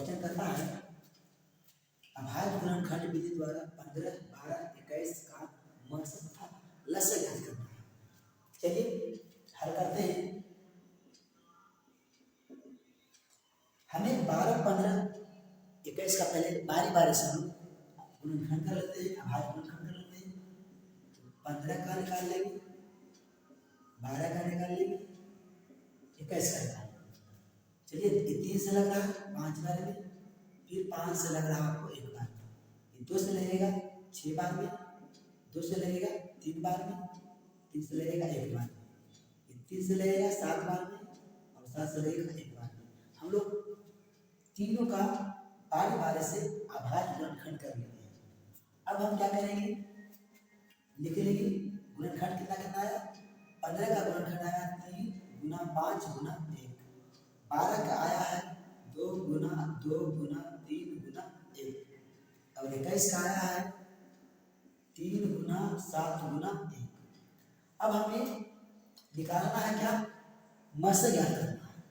Question करता है अभाज्य गुणनखंड विधि द्वारा 15, 12, 21 का मकसद था लक्ष्य ज्ञात करना है। चलिए हल करते हैं। हमें 12, 15, 21 का पहले बारी बारी से हम गुणनखंड कर लेते हैं, अभाज्य गुणनखंड कर लेते हैं। 15 का निकाल लेंगे, 12 का निकाल लेंगे, 21 का निकाल लेंगे। चलिए 3 से लग रहा है 5 बार में, फिर 5 से लग रहा है आपको 1 बार में, 2 से लगेगा 6 बार में, 2 से लगेगा 3 बार में, 3 से लगेगा 1 बार में, 3 से लगेगा 7 बार में और 7 से लगेगा 1 बार में। हम लोग तीनों का बारी बारी से अभाज्य गुणनखंड कर लेते हैं। अब हम क्या करेंगे, लिख लेंगे गुणनखंड कितना कितना आया। 15 का गुणनखंड आया 3 गुना 5 गुना 1। 12 का आया है 2 गुना 2 गुना 3 गुना 1 और 21 का आया है 3 गुना 7 गुना 1। अब हमें निकालना है क्या, मकसद ज्ञात करना है।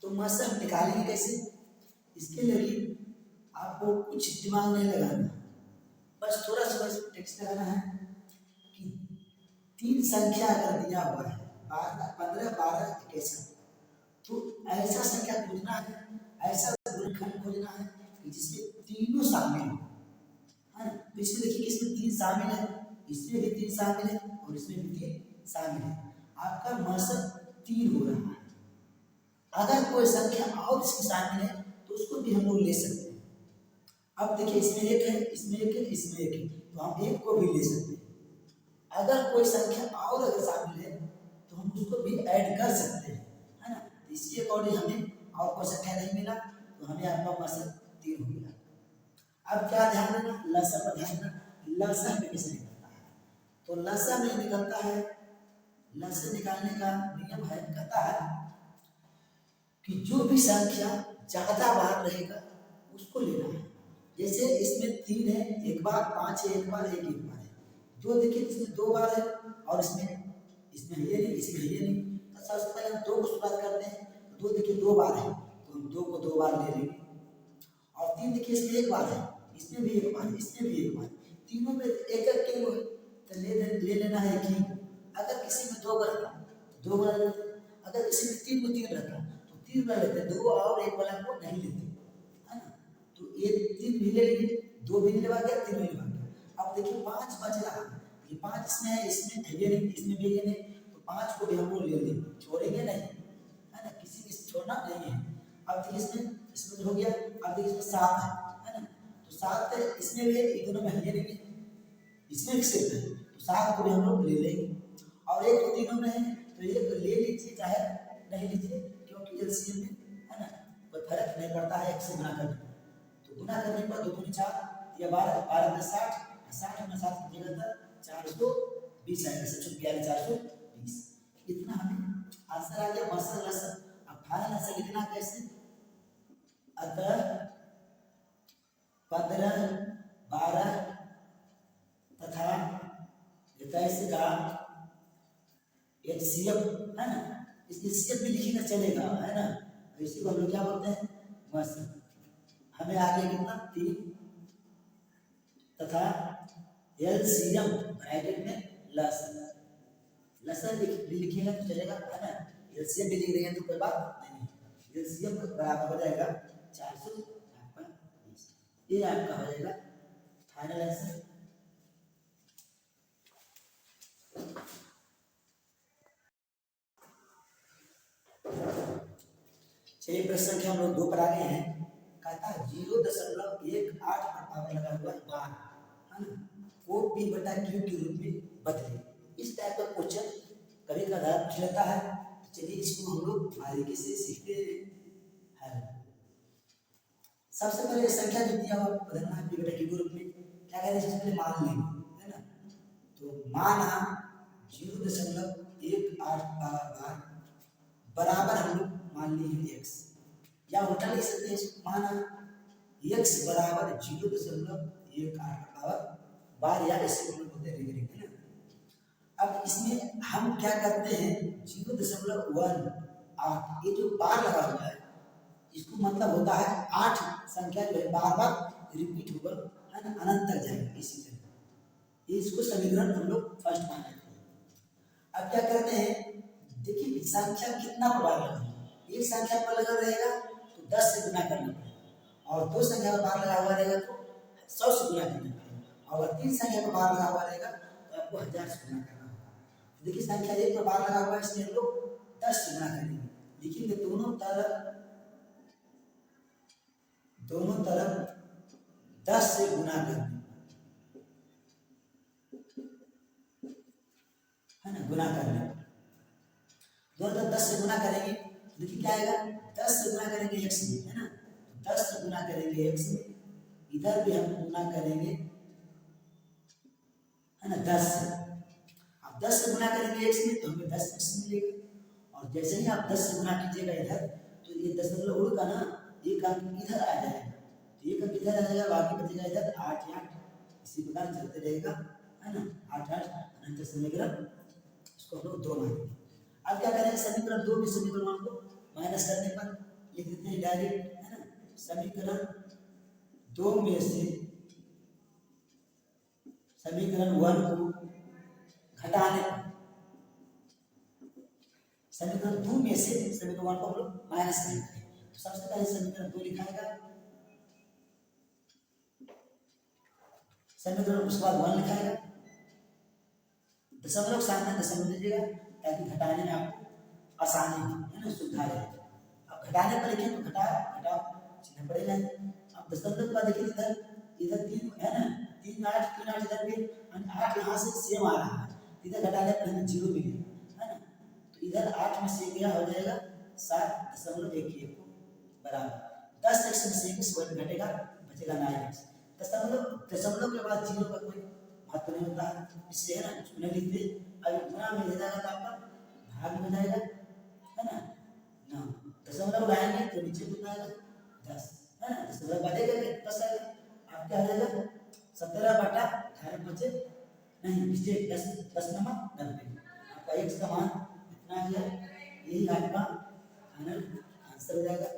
तो मकसद हम निकालेंगे कैसे, इसके लिए आपको कुछ दिमाग नहीं लगाना, बस थोड़ा सा बस टेक्स्ट लगाना है कि 3 संख्या अगर दिया हुआ है 15, 12, 21 का, तो ऐसा संख्या खोजना है, ऐसा गुणनखंड खोजना है कि जिसमें तीनों शामिल हो, है ना। तो इसमें देखिए इसमें 3 शामिल है, इसमें भी 3 शामिल है और इसमें भी 3 शामिल है। आपका मकसद 3 हो रहा है। अगर कोई संख्या और इसमें शामिल है तो उसको भी हम लोग ले सकते हैं। अब देखिए इसमें 1 है, इसमें 1 है, इसमें 1 है, तो हम 1 को भी ले सकते हैं। अगर कोई संख्या और अगर शामिल है तो हम उसको भी ऐड कर सकते हैं, है ना। इसके अकॉर्डिंग हमें और कोई संख्या नहीं मिला तो हमें आपका मकसद 3 हो गया। अब क्या ध्यान देना, लसा पर ध्यान देना। लसा में कैसे निकलता है, तो लसा में निकलता है, लसा निकालने का नियम है, कहता है कि जो भी संख्या ज्यादा बार रहेगा उसको लेना है। जैसे इसमें 3 है 1 बार, 5 है 1 बार, 1 बार है। जो देखिए इसमें 2 बार है और इसमें ये नहीं, इसमें ये नहीं। तो सबसे पहले हम 2 को शुरुआत करते हैं। 2 देखिए 2 बार है तो हम 2 को 2 बार ले लेंगे। और 3 देखिए इसमें 1 बार है, इसमें भी 1 बार है, इसमें भी 1 बार, तीनों में एक एक के तो ले लेना है कि अगर किसी में 2 बार तो 2 बार लेते, अगर किसी में 3 को 3 रहता तो 3 बार लेते, 2 और 1 वाला को नहीं लेते, है ना। तो ये 3 भी ले लेंगे, 2 भी लेवा गया, 3 भी लेवा गया। अब देखिए 5 बच रहा है, ये 5 इसमें है, इसमें ये नहीं, इसमें भी ये नहीं, तो 5 को भी हम लोग ले लेंगे, छोड़ेंगे नहीं, है ना, किसी की छोड़ना नहीं है। अब देखिए इसमें हो गया। अब देखिए इसमें 7 है ना, तो 7 इसमें भी है, दोनों में ये नहीं, इसमें भी सिर्फ है, तो 7 को भी हम लोग ले लेंगे। और एक तो तीनों में है तो एक ले लीजिए चाहे नहीं लीजिए, क्योंकि एलसीएम में, है ना, कोई फर्क नहीं पड़ता है 1 से गुणा करने पर। तो गुणा करने पर 2 दूनी 4 या 12, 12 में 60, 60 में 7 की जगह 420 आएगा, 420। इतना हमें आंसर आ गया मकसद लसा। अब फाइनल आंसर लिखना कैसे, अतः 15, 12 तथा 21 का एचसीएफ, है ना, इस एचसीएफ भी लिखना चलेगा, है ना। इसी को हम लोग क्या बोलते हैं, मकसद। हमें आ गया कितना 3 तथा एलसीएम ब्रैकेट में लसा लिखिएगा तो चलेगा, है ना। एलसीएम भी लिख देंगे तो कोई बात नहीं। एलसीएम बराबर हो जाएगा 420। ये आपका हो जाएगा फाइनल आंसर। चलिए प्रश्न संख्या हम लोग 2 पर आ गए हैं। कहता है 0.18 पर पावर लगा हुआ बार, है ना, को p बटा q के रूप में बदले। इस टाइप का क्वेश्चन कभी कभार पूछ लेता है। चलिए इसको हम लोग बारीकी से सीखते हैं। सबसे पहले संख्या जो दिया हुआ बदलना है p बटा q के रूप में, क्या करें, सबसे पहले मान लेंगे, है ना। तो माना 0.18 बार बराबर हम लोग मान लिए x, या उल्टा लिख सकते हैं, माना x बराबर 0.18 बार, या ऐसे हम लोग बोलते हैं, है ना। अब इसमें हम क्या करते हैं, 0.18 ये जो बार लगा हुआ है इसको मतलब होता है 8 संख्या जो है बार बार रिपीट होकर है ना अनंत तक जाएगा इसी तरह। इसको समीकरण हम लोग फर्स्ट मान लेते हैं। अब क्या करते हैं, देखिए संख्या कितना पर बार लगा, एक संख्या पर लगा रहेगा तो 10 से गुना करना पड़ेगा, और दो संख्या पर बार लगा हुआ रहेगा तो 100 से गुना करना पड़ेगा, और तीन संख्या पर बार लगा हुआ रहेगा तो आपको 1000 से गुना करना होगा। देखिए संख्या एक पर बार लगा हुआ है इसलिए हम लोग 10 से गुना करेंगे, लिखेंगे दोनों तरफ 10 से गुना करना है ना, गुना करना दोनों तरफ 10 से गुना करेंगे। देखिए क्या आएगा, 10 से गुना करेंगे x में है ना, 10 से गुना करेंगे x में, इधर भी हम गुना करेंगे है ना 10 से। अब 10 से गुना करेंगे x में तो हमें 10x मिलेगा, और जैसे ही आप 10 से गुना कीजिएगा इधर तो ये 10 उड़ का ना एक अंक इधर आ जाएगा, तो एक अंक इधर आ जाएगा, बाकी बचेगा इधर 8 8, इसी प्रकार चलते रहेगा है ना 8 8 अनंत समीकरण, इसको हम लोग 2 मानेंगे। अब क्या करेंगे, समीकरण 2 में समीकरण 1 को माइनस करने पर लिख देते हैं डायरेक्ट है ना, समीकरण 2 में से समीकरण 1 को घटाने पर, समीकरण 2 में से समीकरण 1 को हम लोग माइनस करेंगे। तो सबसे पहले समीकरण 2 लिखाएगा, समीकरण उसके बाद 1 लिखाएगा, दशमलव सामने दशमलव लीजिएगा ताकि घटाने में आपको आसानी हो है ना, सुविधा रहे। अब घटाने पर लिखें तो घटाओ चिन्ह पड़ेगा। अब दशमलव के बाद देखिए इधर इधर 3 है ना, 3 8 3 8 इधर भी 8 यहाँ से सेम आ रहा है, इधर घटाने पर हमें 0 मिलेगा है ना, तो इधर 8 में से क्या हो जाएगा 7.11 बराबर 10x में से 1 घटेगा बचेगा 9x। दशमलव के बाद 0 का कोई महत्व नहीं होता है, इसलिए है ना उसको नहीं लिखते। अभी गुना में ले जाएगा तो आपका भाग में हो जाएगा है ना, ना दशमलव लाएंगे तो नीचे कितना आएगा 10 है ना, दशमलव बढ़ेगा 10 आएगा, आप क्या आ जाएगा 17/18 बचे नहीं नीचे 10 10 नंबर 90, आपका x का मान कितना आ गया, यही आपका फाइनल आंसर हो जाएगा।